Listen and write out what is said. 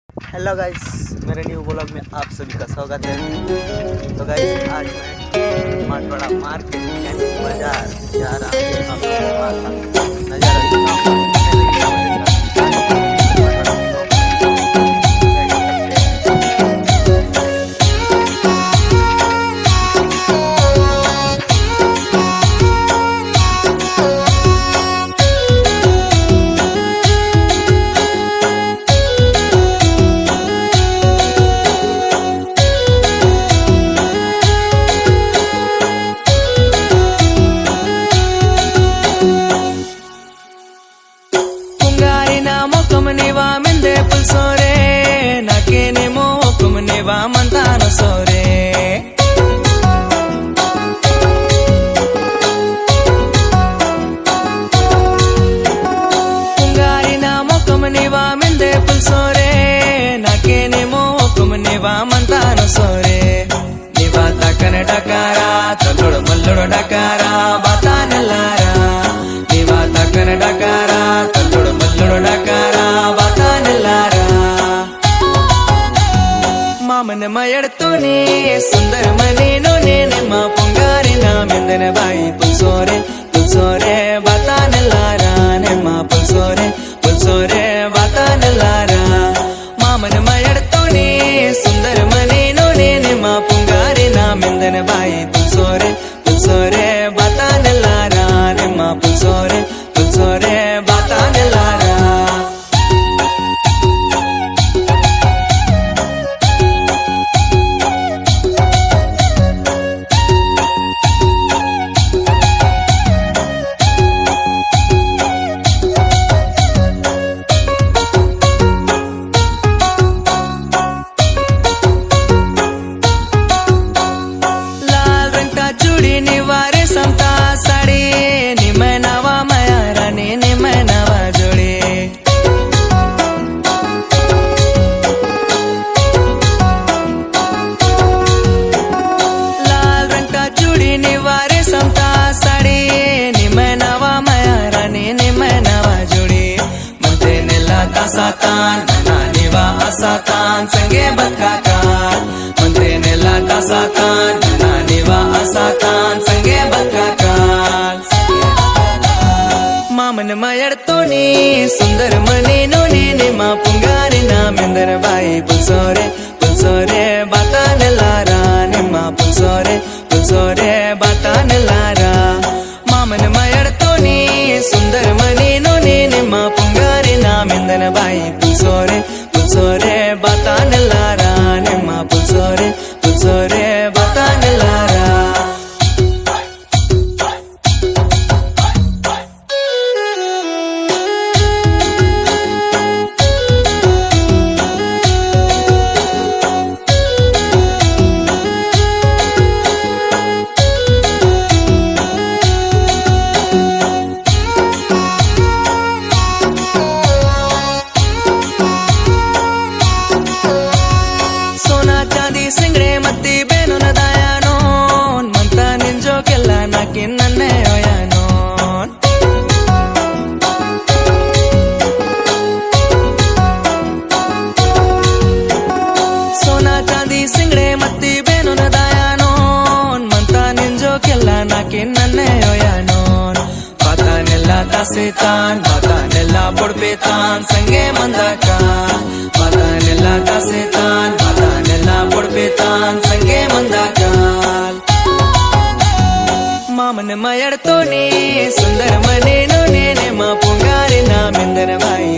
Hello guys, मेरे new blog में आप सभी का स्वागत है। तो गाइस, आज मैं माटवाड़ा मार्केट यानी बाजार जा रहा हूँ। आप लोगों को आज नज़ारा दिखाऊंगा। पुलसोरे नाकेनेमो कुमनेवा मंतानो सोरे पुंगारी नामो कुमनेवा मिंदे पुलसोरे नाकेनेमो कुमनेवा मंतानो सोरे निवा तकन डकारा तलोड़ मल्लोड़ डकारा बातान लारा निवा तकन डकारा तलोड़ मल्लोड़ डकारा ಮಾಮನ ಮಯಡ್ತೋನೆ ಸುಂದರ ಮನೇನೋ ನೇನೆ ಮಾ ಪೊಂಗಾರಿನ ಮೆಂದನ ಬಾಯಿ ಪುಲ್ಸೋರೆ ಪುಲ್ಸೋರೆ ಬಾತಾನಲ್ಲಾರ ನೆಮ್ಮ ಪುಲ್ಸೋರೆ ಪುಲ್ಸೋರೆ ಬಾತಾನಲ್ಲಾರ ಮಾಮನ ಮಯಡ್ತೋನೆ ಸುಂದರ ಮನೇನೋ ನೇನೆ ಮಾ ಪೊಂಗಾರಿನ ಮೆಂದನ ಬಾಯಿ ಪುಲ್ಸೋರೆ ಪುಲ್ಸೋರೆ ಬಾತಾನಲ್ಲಾರ ನೆಮ್ಮ ಪುಲ್ಸೋರೆ ಪುಲ್ಸೋರೆ ಬಾತಾನಲ್ಲಾರ निवारे समता साड़ी निमय नवा माया रानी निमय नवा जोड़े लाल रंग का चूड़ी निवारे समता साड़ी निमय नवा माया रानी निमय नवा जोड़े मंते नेला तासातान नानिवा असातान संगे बदकाका मंते नेला तासातान नानिवा असातान संगे बदकाकान मामन मयड्तोने सुंदर मनेनो नेने मा पुंगारिನ ಮೆಂದರ ಬಾಯಿ ಪುಲ್ಸೋರೆ ಪುಲ್ಸೋರೆ ಬಾತಾನಲ್ಲಾರ ನಿಮ್ಮ ಪುಲ್ಸೋರೆ ಪುಲ್ಸೋರೆ ಬಾತಾನಲ್ಲಾರ ಮಾಮನ ಮಯಡ್ತೋನೆ ಸುಂದರ ಮನೇನೋ ನೇನೆ ಮಾ ಪುಂಗಾರಿನ ಮೆಂದನ ಬಾಯಿ ಪುಲ್ಸೋರೆ ಪುಲ್ಸೋರೆ ಬಾತಾನಲ್ಲಾರ ನಿಮ್ಮ ಪುಲ್ಸೋರೆ ಪುಲ್ಸೋರೆ ಬಾತಾನಲ್ಲಾರ सिंगड़े मत्ती बेनो न दायानो मंता निंजो केला नाकि नन्ने ओयानो सोना चांदी सिंगड़े मत्ती बेनो न दायानो मंता निंजो केला नाकि नन्ने ओयानो बातानेला तासेतान बातानेला बुड़पेतान संगे मंदाका बातानेला तासेतान बातानेला बुड़पेतान संगे मंदाकाल मामन मयड्तोने सुंदर मनेनो नेने मा पुंगारिನ ಮೆಂದನ ಬಾಯಿ